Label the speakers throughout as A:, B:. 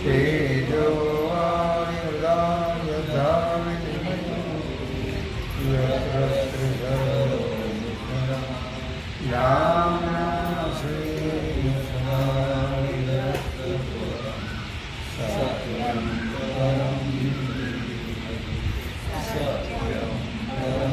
A: तेजो वायुर्दां यथा विनिमयो यत्र त्रिसर्वं याम्नाश्री सत्यं परं सत्यं परं सत्यं परं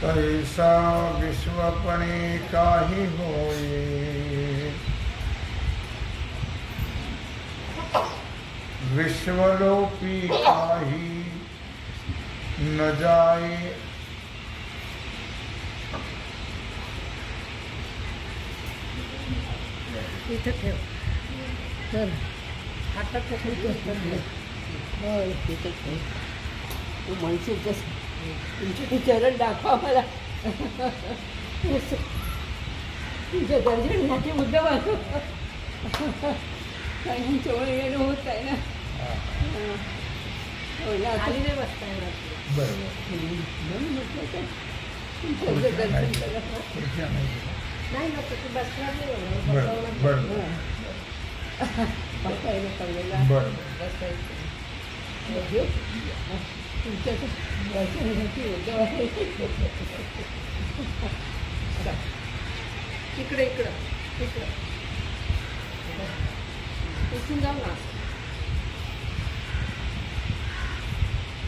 A: ऐसा विश्वपणे काही होए विश्वलोपी काही न जाए
B: इथं ठेव चल हातात ठेव तू म्हणशील कसं तुमचे ते चरण दाखवा मला तुमच्या दर्शनाचे मुद्दाम असो काही जवळ येणं होत आहे ना हो ना खाली नाही बसता येणार म्हणून म्हटलं तर तुमचं दर्शन करा नाही ना तू बसणार नाही बसायला पडलेला बसायचं तुमच्या दर्शनाची मुद्दाम आहे इकडे इकडं इकडं इथून जाऊ ना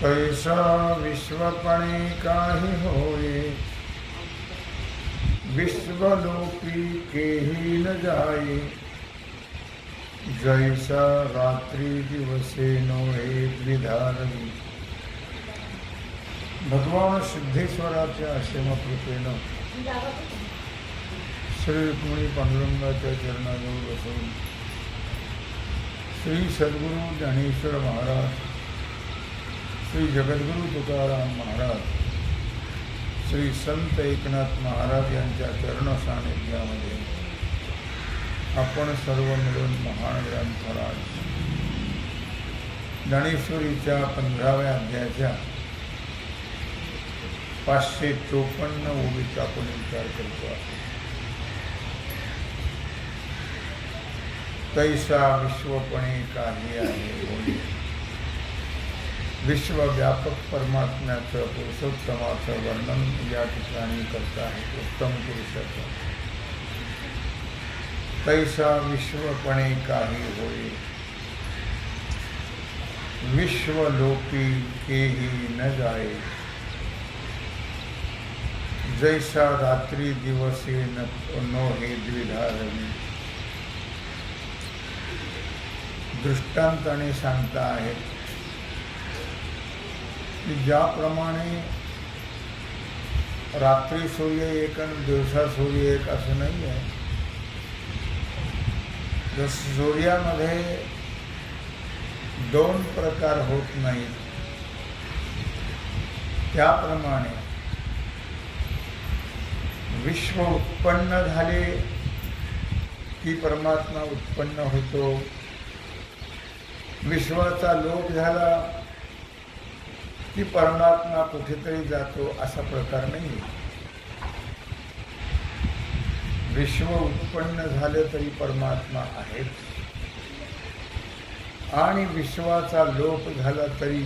A: पैसा विश्वपणे काही होए विश्वलोपी केही न जाए जैसा रात्री दिवसे नोहे द्विधारवी भगवान सिद्धेश्वराच्या आश्रमकृपेनं श्री रुक्मिणी पांडुरंगाच्या चरणाजवळ बसून श्री सद्गुरू ज्ञानेश्वर महाराज श्री जगद्गुरू तुकाराम महाराज श्री संत एकनाथ महाराज यांच्या चरण सानिध्यामध्ये आपण सर्व मिळून महान ग्रंथराज ज्ञानेश्वरीच्या 15व्या अध्यायाच्या 554 ओळीचा आपण विचार करतो आहे. तैसा विश्वपणे काही आहे बोली विश्वव्यापक परमात्म्याचं पुरुषोत्तमाचं वर्णन या ठिकाणी करत आहे. उत्तम पुरुषाचं तैसा विश्वपणे काही होय विश्वलोपी केही न जाए जैसा रात्री दिवसे नो हे द्विधारवी. दृष्टांताने सांगता आहेत की ज्याप्रमाणे रात्री सूर्य एक आणि दिवसा सूर्य एक असं नाही आहे. जसं सूर्यामध्ये 2 प्रकार होत नाहीत त्याप्रमाणे विश्व उत्पन्न झाले की परमात्मा उत्पन्न होतो. विश्वाचा लोप झाला की परमात्मा कुठेतरी जातो असा प्रकार नाही. विश्व उत्पन्न झाले तरी परमात्मा आहेच आणि विश्वाचा लोप झाला तरी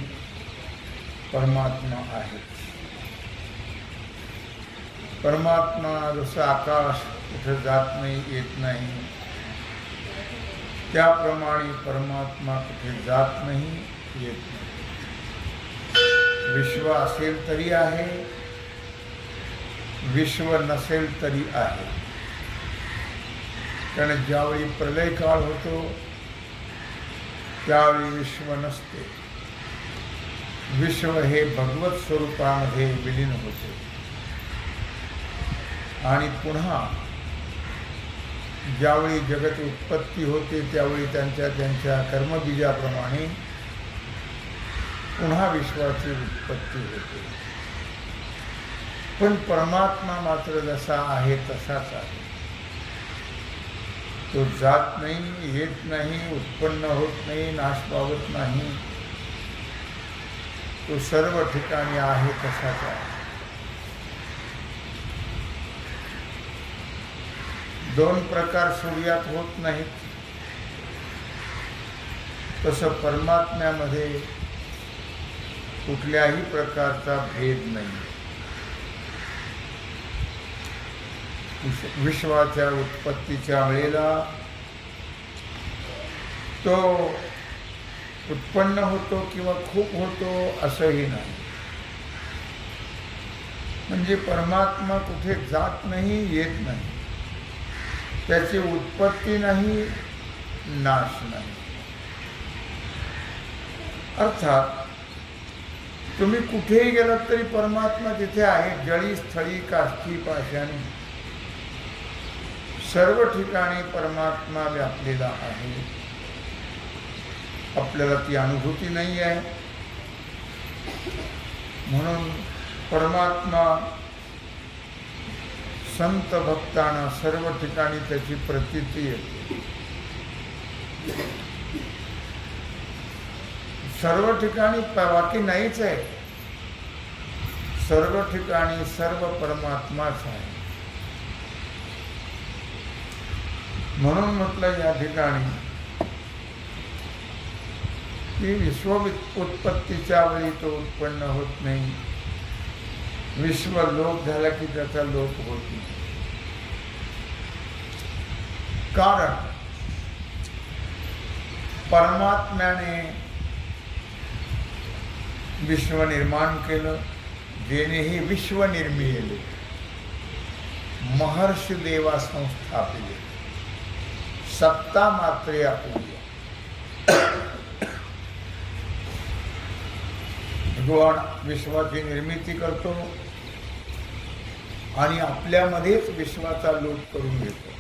A: परमात्मा आहेच. परमात्मा जसं आकाश कुठे जात नाही येत नाही त्याप्रमाणे परमात्मा कुठे जात नाही येत नाही. विश्व असेल तरी आहे विश्व नसेल तरी आहे. कारण ज्यावेळी प्रलय काळ होतो त्यावेळी विश्व नसते. विश्व हे भगवत स्वरूपामध्ये विलीन होते आणि पुन्हा ज्यावेळी जगत उत्पत्ती होते त्यावेळी त्यांच्या कर्मबीजाप्रमाणे पुन्हा विश्वाची उत्पत्ती होते. पण परमात्मा मात्र जसा आहे तसाच आहे. तो जात नाही, येत नाही, उत्पन्न होत नाही, नाश पावत नाही. तो सर्व ठिकाणी आहे तसाच आहे. दोन प्रकार सूर्यात होत नाहीत, तसं परमात्म्यामध्ये कुठल्याही प्रकारचा भेद नाही. विश्वाच्या उत्पत्तीच्या वेळेला तो उत्पन्न होतो किंवा खूप होतो असंही नाही. म्हणजे परमात्मा कुठे जात नाही, येत नाही. त्याची उत्पत्ती नाही, नाश नाही. अर्थात तुम्ही कुठेही गेलात तरी परमात्मा तिथे आहे. जळी स्थळी काष्ठी पाषाणी सर्व ठिकाणी परमात्मा व्यापलेला आहे. आपल्याला ती अनुभूती नाही आहे. म्हणून परमात्मा संत भक्तांना सर्व ठिकाणी त्याची प्रतीती येते. सर्व ठिकाणी बाकी नाहीच आहे. सर्व ठिकाणी सर्व परमात्माच आहे. म्हणून म्हटलं या ठिकाणी की विश्व उत्पत्तीच्या वेळी तो उत्पन्न होत नाही. विश्व लोप झाला की त्याचा लोप होत नाही. कारण परमात्म्याने विश्व निर्माण केलं. जेनेही विश्व निर्मिले महर्षी देवा संस्थापिले सत्ता मात्रे आपूया. भगवान विश्वाची निर्मिती करतो आणि आपल्यामध्येच विश्वाचा लोप करून घेतो.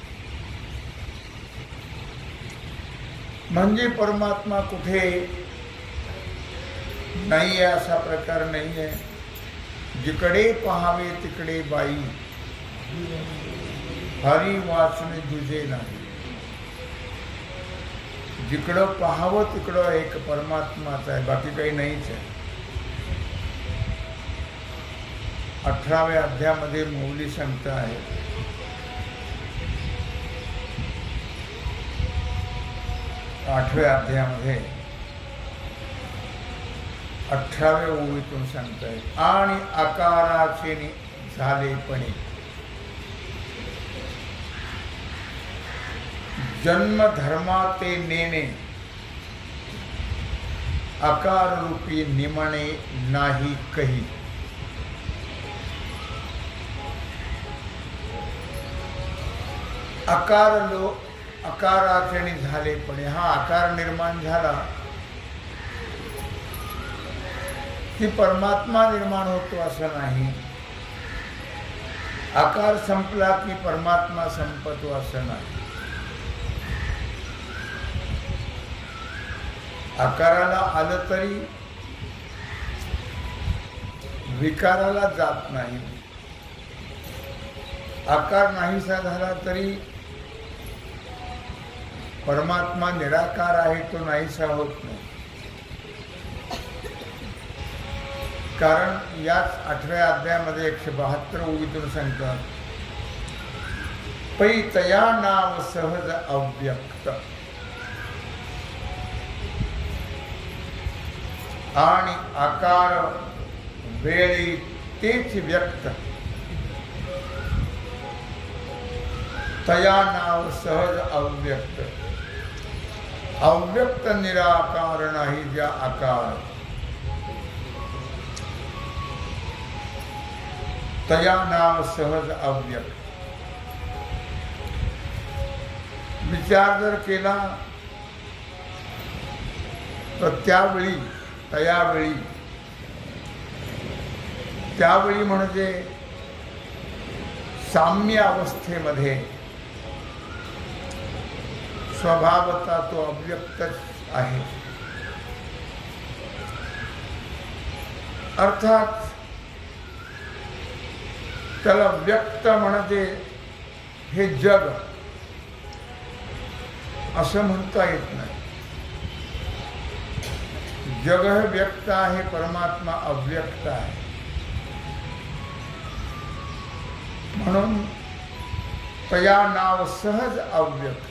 A: म्हणजे परमात्मा कुठे नाही आहे असा प्रकार नाही आहे. जिकडे पहावे तिकडे बाई हरी वाचणे दुजे नाही. जिकडं पाहावं तिकडं एक परमात्माच आहे, बाकी काही नाहीच आहे. 18व्या अध्यायामध्ये मौली संत आहे. 8व्या अध्यायामध्ये 18व्या ओळीतून सांगताय. आणि आकाराचे झालेपणे जन्म धर्माते नेणे आकार रूपी निमणे नाही कही. आकाराचे झालेपणे हा आकार निर्माण झाला की परमात्मा निर्माण होतो असं नाही. आकार संपला की परमात्मा संपतो असं नाही. आकाराला आलं तरी विकाराला जात नाही. आकार नाहीसा झाला तरी परमात्मा निराकार आहे, तो नाहीसा होत नाही. कारण याच 8व्या अध्यायामध्ये 172 ओळीतून सांगतात. पै तया नाव सहज अव्यक्त आणि आकार वेळी तेच व्यक्त. तया नाव सहज अव्यक्त. अव्यक्त निराकार नाही ज्या आकार. तया नाव सहज अव्यक्त. विचार जर केला तर त्यावेळी म्हणजे साम्य अवस्थेमध्ये स्वभावता तो अव्यक्तच आहे. अर्थात त्याला व्यक्त म्हणजे हे जग असं म्हणता येत नाही. जग हे व्यक्त आहे, परमात्मा अव्यक्त आहे. म्हणून तया नाव सहज अव्यक्त.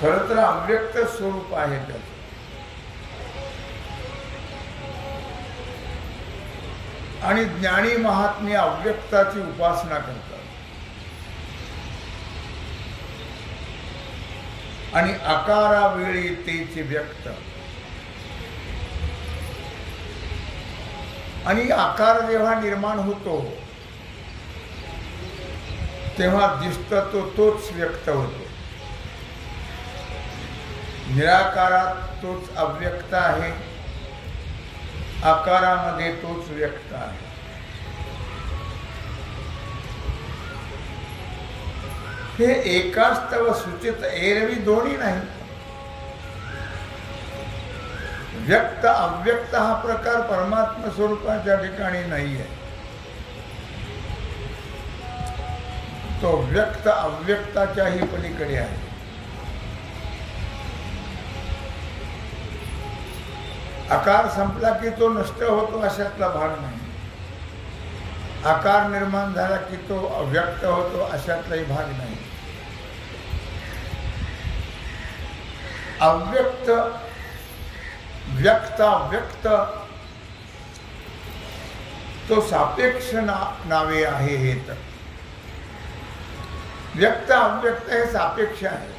A: खरं तर अव्यक्त स्वरूप आहे त्याचं. आणि ज्ञानी महात्मे अव्यक्ताची उपासना करतात आणि आकारावेळी तेचे व्यक्त. आणि आकार जेव्हा निर्माण होतो तेव्हा दिसतो तोच व्यक्त होतो. निराकारात तोच अव्यक्त आहे, आकारामध्ये तोच व्यक्त आहे. हे एकास्तव सूचित, एरवी दोन्ही नाही. व्यक्त अव्यक्त हा प्रकार परमात्मा स्वरूपाच्या ठिकाणी नाही आहे. तो व्यक्त अव्यक्ताच्याही पलीकडे आहे. आकार संपला की तो नष्ट होतो अशातला भाग नाही. आकार निर्माण झाला की तो अव्यक्त होतो अशातलाही भाग नाही. अव्यक्त व्यक्त अव्यक्त तो सापेक्ष नावे आहे. हे तर व्यक्त अव्यक्त हे सापेक्ष आहे.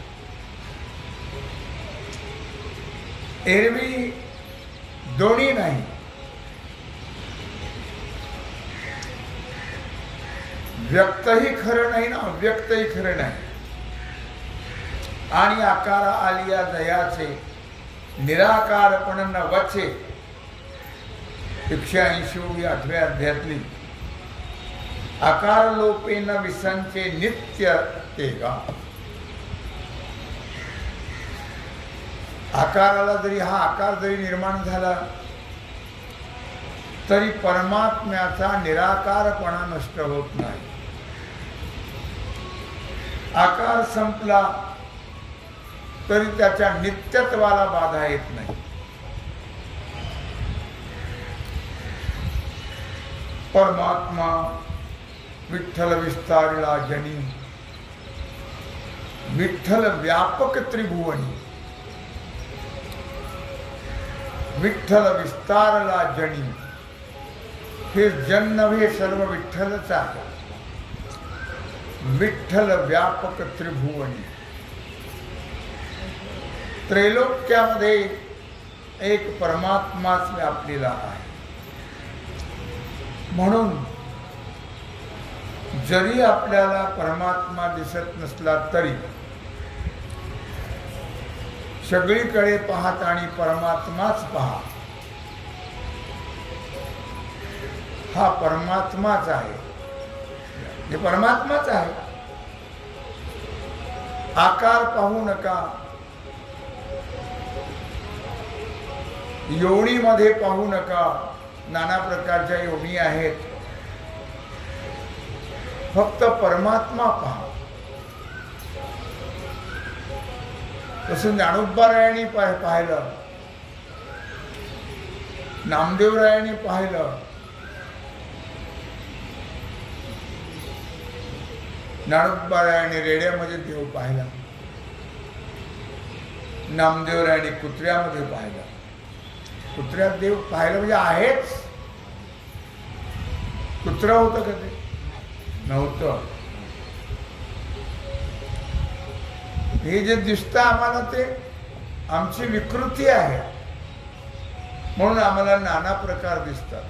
A: एरवी दोन्ही नाही. व्यक्तही खरं नाही ना अव्यक्तही खरं नाही. आणि आकार आलिया दयाचे निराकारपण न वचे 180व्या अध्यायातली आकार लोपे न विसंचे नित्य ते गा. आकाराला जरी हा आकार जरी निर्माण झाला तरी परमात्म्याचा निराकारपणा नष्ट होत नाही. आकार संपला तरी त्याच्या नित्यत्वाला बाधा येत नाही. परमात्मा विठ्ठल विस्तारला जनी, विठ्ठल व्यापक त्रिभुवनी. विठ्ठल विस्तारला जनी, हे जन नव्हे सर्व विठ्ठलच आहे. विठ्ठल व्यापक त्रिभुवनी. त्रैलोक्यामध्ये एक परमात्माच व्यापलेला आहे. म्हणून जरी आपल्याला परमात्मा दिसत नसला तरी सगळीकडे पाहत आणि परमात्माच पहा. हा परमात्माच आहे. हे परमात्माच आहे. आकार पाहू नका, योनीमध्ये पाहू नका. नाना प्रकारच्या योनी आहेत. फक्त परमात्मा पहा. तसं ज्ञानोबारायांनी पाहिलं, नामदेवरायांनी पाहिलं. ज्ञानोबारायांनी रेड्यामध्ये देव पाहिला, नामदेवरायांनी कुत्र्यामध्ये पाहिला. कुत्र्यात देव पाहिलं म्हणजे आहेच. कुत्रा होतं का ते? नव्हतं. हे जे दिसतं आम्हाला ते आमची विकृती आहे. म्हणून आम्हाला नाना प्रकार दिसतात.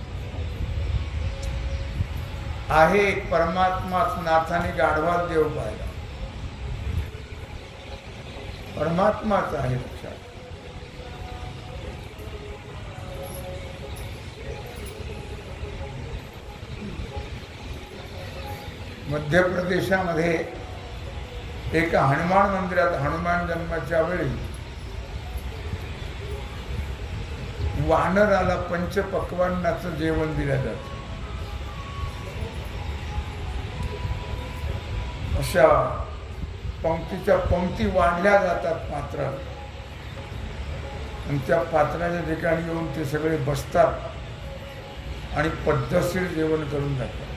A: आहे एक परमात्माच. नाथाने गाढवात देव पाहिला. परमात्माच आहे. लक्षात. मध्य प्रदेशामध्ये एका हनुमान मंदिरात हनुमान जन्माच्या वेळी वानराला पंचपक्वान्नाचं जेवण दिलं जातं. अशा पंक्तीच्या पंक्ती वाढल्या जातात पात्र, आणि त्या पात्राच्या ठिकाणी येऊन ते सगळे बसतात आणि पद्धतशीर जेवण करून जातात.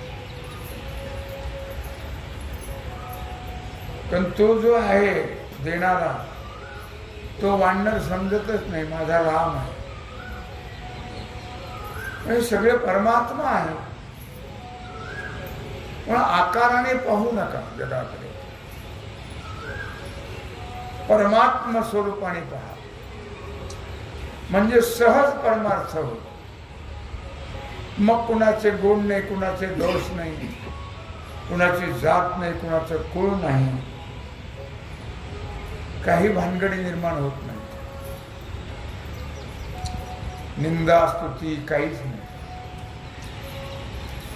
A: पण तो जो आहे देणारा, तो वानर समजतच नाही माझा राम आहे. हे सगळे परमात्मा आहे, पण आकाराने पाहू नका जगाकडे, परमात्मा स्वरूपाने पहा, म्हणजे सहज परमार्थ होतो. मग कुणाचे गुण नाही, कुणाचे दोष नाही, कुणाची जात नाही, कुणाचं कुळ नाही, काही भानगडी निर्माण होत नाही, निंदा स्तुती काहीच नाही.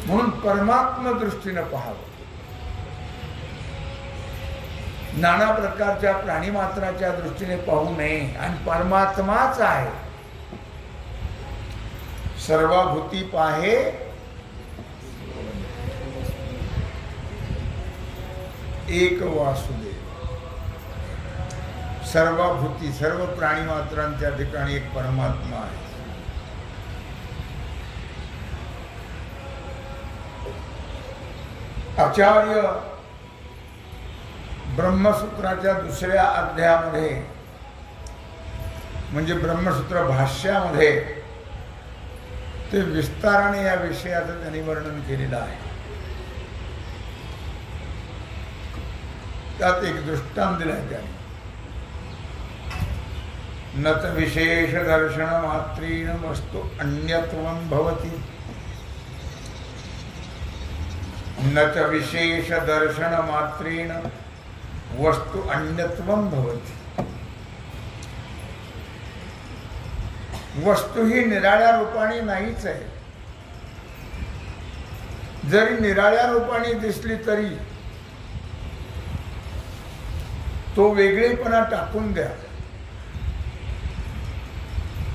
A: म्हणून परमात्मा दृष्टीनं पाहावं. नाना प्रकारच्या प्राणीमात्राच्या दृष्टीने पाहू नये. आणि परमात्माच आहे. सर्वभूती पाहे एक वासुदेव. सर्वभूती, सर्व प्राणीमात्रांच्या ठिकाणी एक परमात्मा आहे. आचार्य ब्रह्मसूत्राच्या दुसऱ्या अध्यायामध्ये, म्हणजे ब्रह्मसूत्र भाष्यामध्ये, ते विस्ताराने या विषयाचं त्यांनी वर्णन केलेलं आहे. त्यात एक दृष्टांत दिलाय त्यांनी. नत विशेष दर्शन मात्रेण वस्तु अन्यत्वं भवति. नच विशेष दर्शन मात्रेण वस्तु अन्यत्वं भवति. वस्तू ही निराळ्या रूपाने नाहीच आहे. जरी निराळ्या रूपाने दिसली तरी तो वेगळेपणा टाकून द्या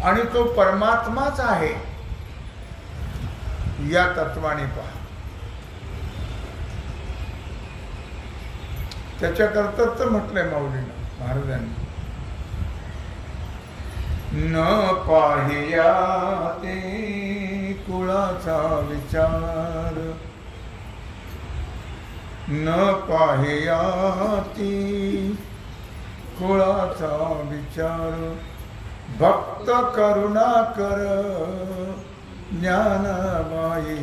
A: आणि तो परमात्माच आहे या तत्वाने पहा. त्याच्याकरता तर म्हटलंय माऊलीनं, महाराजांनी, न पाहिया ते कुळाचा विचार, न पाहिया ती कुळाचा विचार, भक्त करुणाकर ज्ञानाबाई,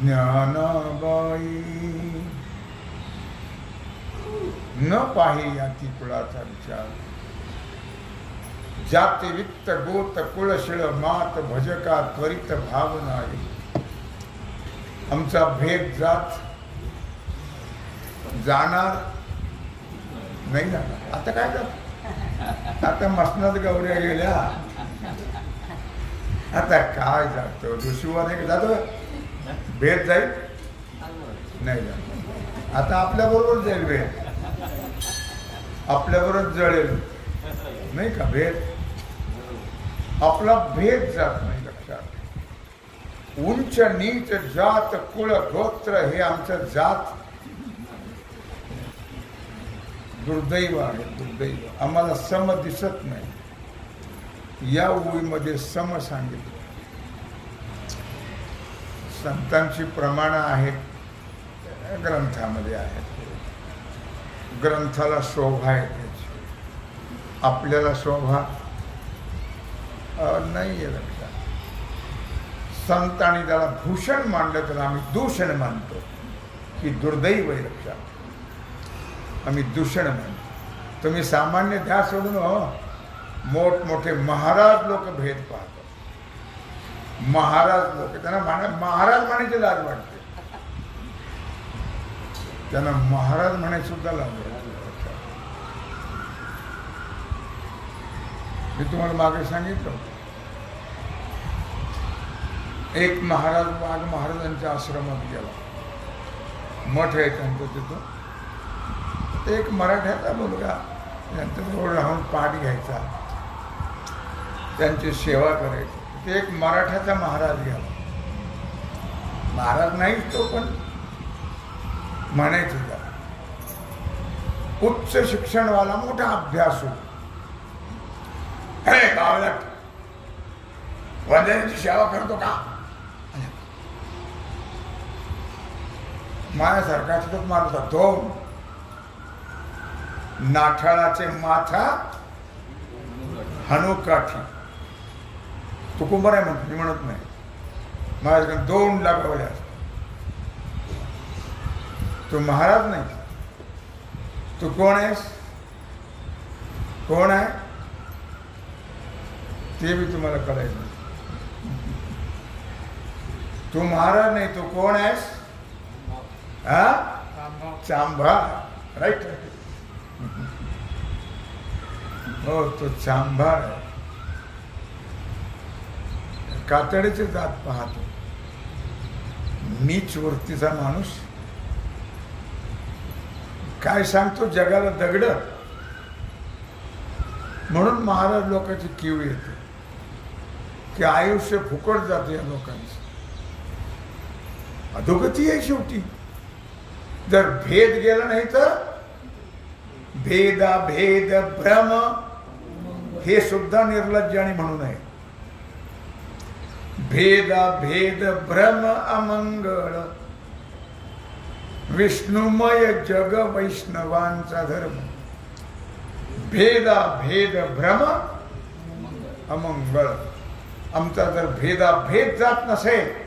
A: ज्ञानाबाई. न पाहिया ती कुळाचा विचार, जाती वित्त गोत कुळशिळ मात भजका त्वरित भावना. आमचा भेद जात जाणार नाही जाणार. आता काय जात, आता मसनात गौऱ्या गेल्या, आता काय जातो ऋषीवाने जातो, भेद जाईल नाही जाणार. आता आपल्या बरोबर जाईल भेद, आपल्याबरोबर जळेल नाही का भेद. आपला भेद जात नाही लक्षात. उंच नीच जात कुळ गोत्र हे आमचं जात दुर्दैव आहे. दुर्दैव. आम्हाला सम दिसत नाही. या ओळीमध्ये सम सांगितलं. संतांची प्रमाण आहेत ग्रंथामध्ये आहेत. ग्रंथाला शोभा आहे त्याची, आपल्याला शोभा नाही आहे लक्षात. संतांनी त्याला भूषण मानलं तर आम्ही दूषण मानतो, की दुर्दैव आहे लक्षात. आम्ही दूषण मानतो. तुम्ही सामान्य द्या सोडून मोठमोठे महाराज लोक भेद पाहतात. महाराज लोक, त्यांना महाराज म्हणायची लाज वाटते. त्यांना महाराज म्हणायची सुद्धा लाज वाटते. मी तुम्हाला मागे सांगितलं, एक महाराज वाघ महाराजांच्या आश्रमात गेला. मठ आहे त्यांचं तिथं. एक मराठ्याचा मुलगा त्यांच्याजवळ राहून पाठ घ्यायचा. त्यांची सेवा करायची. ते एक मराठाचा महाराज गेला. महाराज नाहीच तो, पण म्हणायचं त्याला. उच्च शिक्षणवाला, मोठा अभ्यासू. हे बावळट, वंदनाची सेवा करतो का? माझ्यासारखा तिथं मारत होतो. नाठाळाचे माथा हनुकाठी. तू कुंभार आहे म्हणतो, मी म्हणत नाही. माझ्याकडे 2 लाखावले असतात. तू महाराज नाही. तू कोण आहेस? कोण आहे ते बी तुम्हाला कळायचं नाही. तू महाराज नाही, तू कोण आहेस? हा, चांभा. राईट. हो, तो चांभार आहे. कातडीचे जात पाहतो. नीच वृत्तीचा माणूस काय सांगतो जगाला दगड. म्हणून महाराज लोकांची कीव येते की आयुष्य फुकट जाते या लोकांचं. अधोगती आहे शेवटी. जर भेद गेला नाही तर भेदा भेद भ्रम हे सुद्धा निर्लज्जाणी म्हणून आहे. भेदा भेद भ्रम अमंगळ विष्णुमय जग वैष्णवांचा धर्म. भेदा भेद भ्रम अमंगळ. आमचा जर भेदा भेद जात नसेल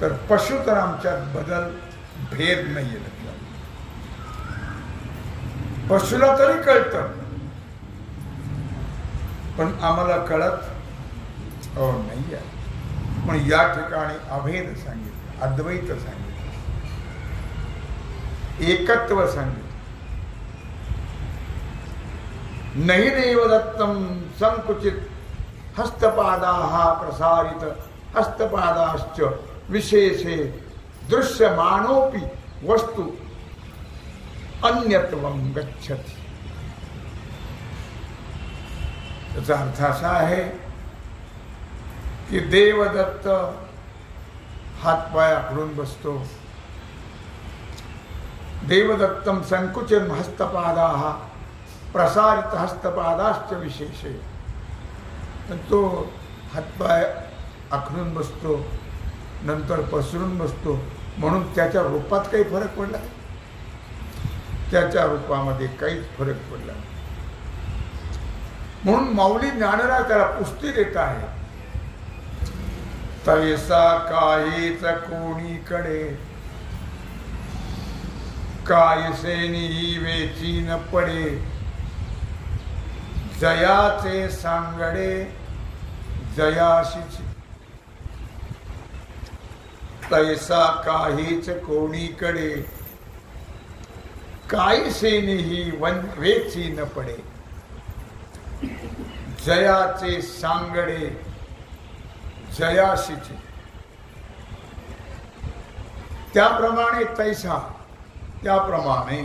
A: तर पशु तर आमच्यात बदल भेद नाहीये. पशुला तरी कळतं, पण आम्हाला कळत नाही आहे. पण या ठिकाणी अभेद सांगितलं, अद्वैत सांगितलं, एकत्व सांगितलं. नहि देव दत्तम संकुचित हस्तपादाः प्रसारित हस्तपादाश्च विशेषे दृश्यमानोपि वस्तु अन्यत्वं गच्छति. त्याचा अर्थ असा आहे की देवदत्त हातपाय आखडून बसतो. देवदत्तम संकुचन हस्तपादाः प्रसारित हस्तपादाश्च विशेषे. तो हातपाय आखडून बसतो, नंतर पसरून बसतो. म्हणून त्याच्या रूपात काही फरक पडला? त्याच्या रूपामध्ये काहीच फरक पडला. म्हणून माऊली ज्ञानराज त्याला पुष्टी देत आहे. तैसा काहीच कोणीकडे कायसेनी वेची न पडे. जयाचे सांगडे जयाशीची. तैसा काहीच कोणीकडे कायसेनी वेची न पडे. जयाचे सांगडे जयाशीचे. त्याप्रमाणे तैसा, त्याप्रमाणे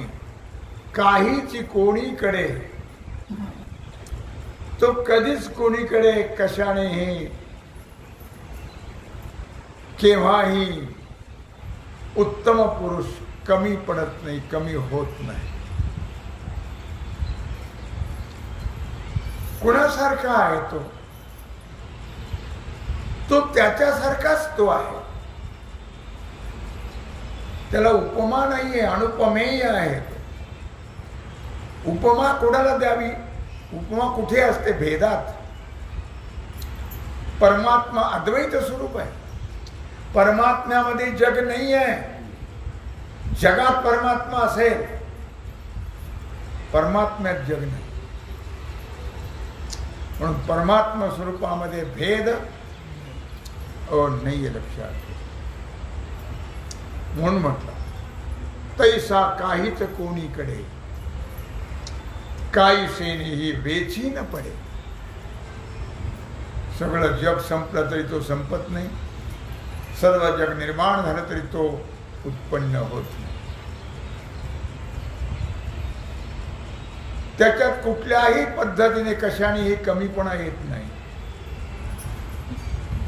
A: काहीची कोणीकडे. तो कधीच कोणीकडे कशानेही केव्हाही उत्तम पुरुष कमी पडत नाही, कमी होत नाही. कुणासारखा आहे तो? तो त्याच्यासारखाच तो आहे. त्याला उपमा नाहीये, अनुपमेय आहे. उपमा कोणाला द्यावी? उपमा कुठे असते? भेदात. परमात्मा अद्वैत स्वरूप आहे. परमात्म्यामध्ये जग नाही आहे. जगात परमात्मा असेल, परमात्म्यात जग नाही. म्हणून परमात्मा स्वरूपामध्ये भेद नाहीये, लक्षात. म्हणून म्हटलं तैसा काहीच कोणीकडे काहीसेनी वेची न पडे. सगळं जग संपलं तरी तो संपत नाही. सर्व जग निर्माण झालं तरी तो उत्पन्न होत नाही. त्याच्यात कुठल्याही पद्धतीने कशानेही कमीपणा येत नाही.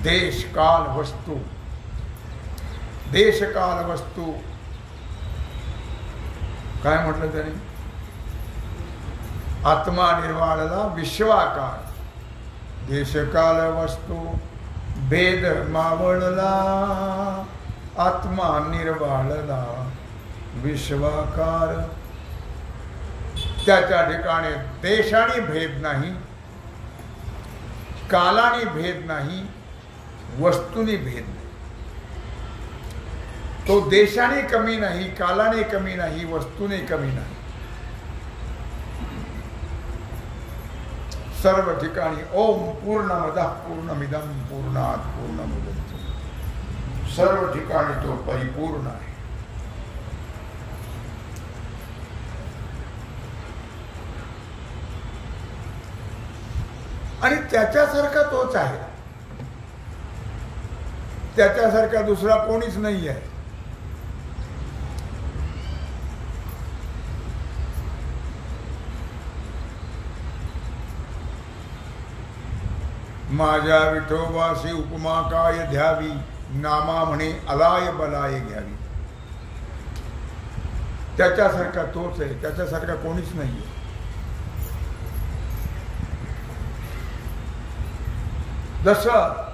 A: देश काल वस्तू, देश काल वस्तू काय म्हटलं त्याने? आत्मा निर्वाळला विश्वाकार, देशकाल वस्तू भेद मावळला, आत्मा निर्वाळला विश्वाकार. त्याच्या ठिकाणी देशाने भेद नाही, कालाने भेद नाही, वस्तूने भेद नाही. तो देशाने कमी नाही, कालाने कमी नाही, वस्तूने कमी नाही. सर्व ठिकाणी ओम पूर्णमदः पूर्णमिदं पूर्णात् पूर्णमुदच्यते. सर्व ठिकाणी तो परिपूर्ण आहे. आणि त्याच्यासारखा तोच आहे. त्याच्यासारखा दुसरा कोणीच नाही आहे. माझ्या विठोबाशी उपमा काय द्यावी, नामा म्हणे अलाय बलाय घ्यावी. त्याच्यासारखा तोच आहे, त्याच्यासारखा कोणीच नाही आहे. जसं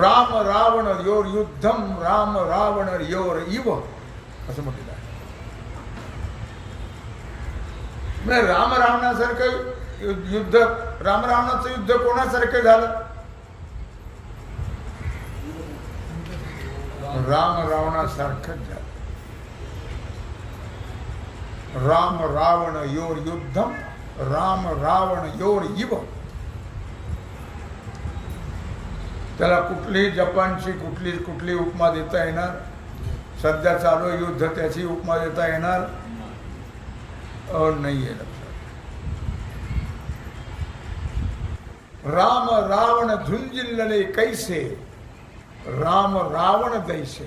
A: Ram Ravan your Yuddham, Ram Ravan your इव असं म्हटलेलं आहे. म्हणजे राम रावणासारखं युद्ध, राम रावणाचं युद्ध कोणासारखं झालं? राम रावणासारखंच झालं. Ram Ravan your Yuddham, Ram Ravan your इव. त्याला कुठली जपानची कुठली उपमा देता येणार? सध्या चालू युद्ध त्याची उपमा देता येणार नाहीये. लक्षात. राम रावण झुंजिल्लले कैसे, राम रावण दैसे.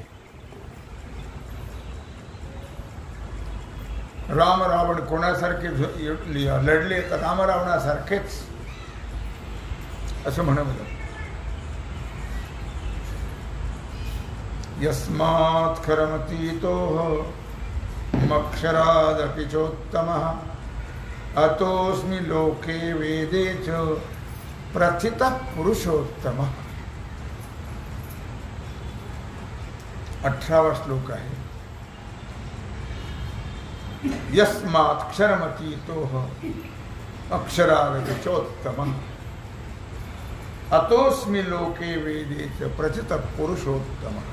A: राम रावण कोणासारखे लढले तर राम रावणासारखेच असं म्हणावं. यस्मात् खरमतीतोः मक्षरादपि चोत्तमः, अतोऽस्मि लोके वेदे च प्रथितः पुरुषोत्तमः. 18वा श्लोक आहे. यस्मात् क्षरमतीतोः अक्षरादपि चोत्तमः, अतोऽस्मि लोके वेदे च प्रथितः पुरुषोत्तमः.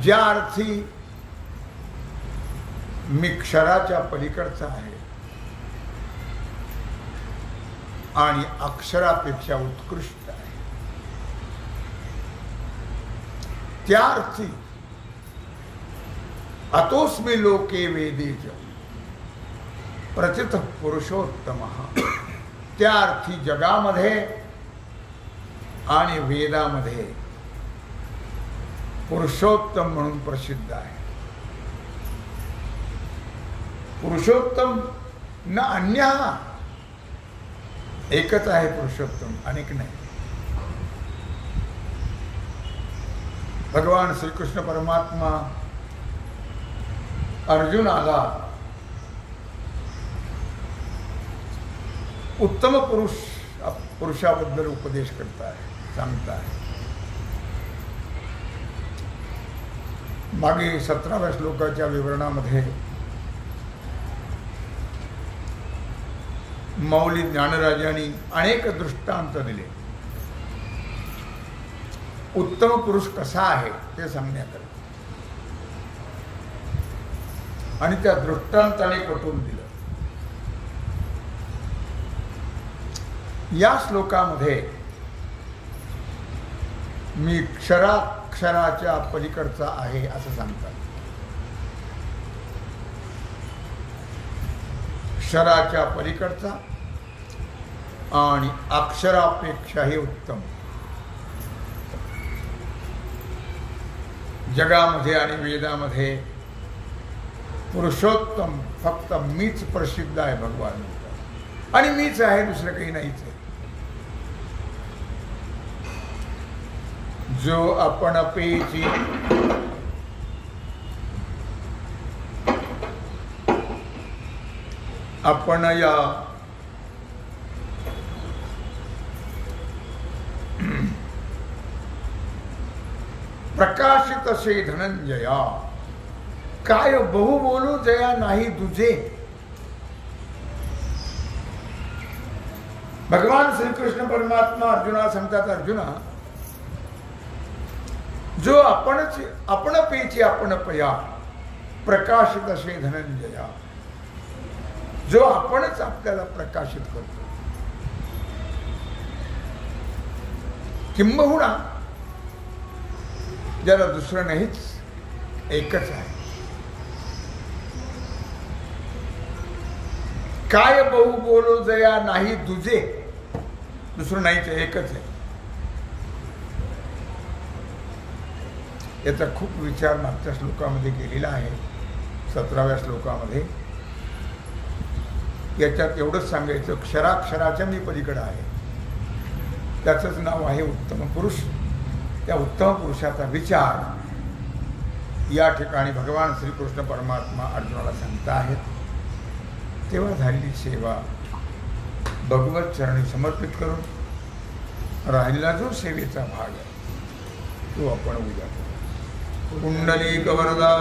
A: ज्या अर्थी मी क्षराच्या पलीकडचा आहे आणि अक्षरापेक्षा उत्कृष्ट आहे, त्या अर्थी अतोस्मि लोके वेदेच प्रथित पुरुषोत्तमः. त्या अर्थी जगामध्ये आणि वेदामध्ये पुरुषोत्तम म्हणून प्रसिद्ध आहे. पुरुषोत्तम न अन्य, एकच आहे पुरुषोत्तम, अनेक नाही. भगवान श्रीकृष्ण परमात्मा अर्जुनाला उत्तम पुरुषाबद्दल उपदेश करताय, सांगताय. मागे 17व्या श्लोकाच्या विवरणामध्ये मौली ज्ञानराजांनी अनेक दृष्टांत दिले. उत्तम पुरुष कसा आहे ते सांगण्याकरता आणि त्या दृष्टांताने पटवून दिलं. या श्लोकामध्ये मी क्षराच्या पलीकडचा आहे असं सांगतात. क्षराच्या पलीकडचा आणि अक्षरापेक्षाही उत्तम. जगामध्ये आणि वेदामध्ये पुरुषोत्तम फक्त मीच प्रसिद्ध आहे भगवान, आणि मीच आहे, दुसरं काही नाहीच आहे. जो आपण अपेची आपण या प्रकाशित असे धनंजया, काय बहु बोलू जया नाही तुझे. भगवान श्रीकृष्ण परमात्मा अर्जुनाला सांगतात, अर्जुना जो आपण पेची आपण पया प्रकाशित असे धनंजया, जो आपणच आपल्याला प्रकाशित करतो. किंबहुना ज्याला दुसरं नाहीच, एकच आहे. काय बहु बोलो जया नाही तुझे, दुसरं नाहीच, एकच आहे. याचा खूप विचार मागच्या श्लोकामध्ये केलेला आहे, 17व्या श्लोकामध्ये. याच्यात एवढंच सांगायचं, क्षराक्षराच्या मी पलीकडे आहे. त्याचंच नाव आहे उत्तम पुरुष. त्या उत्तम पुरुषाचा विचार या ठिकाणी भगवान श्रीकृष्ण परमात्मा अर्जुनाला सांगता आहेत. तेव्हा झालेली सेवा भगवत चरणी समर्पित करून राहिलेला जो सेवेचा भाग आहे तो आपण उद्या करू. कुंडली कवरदा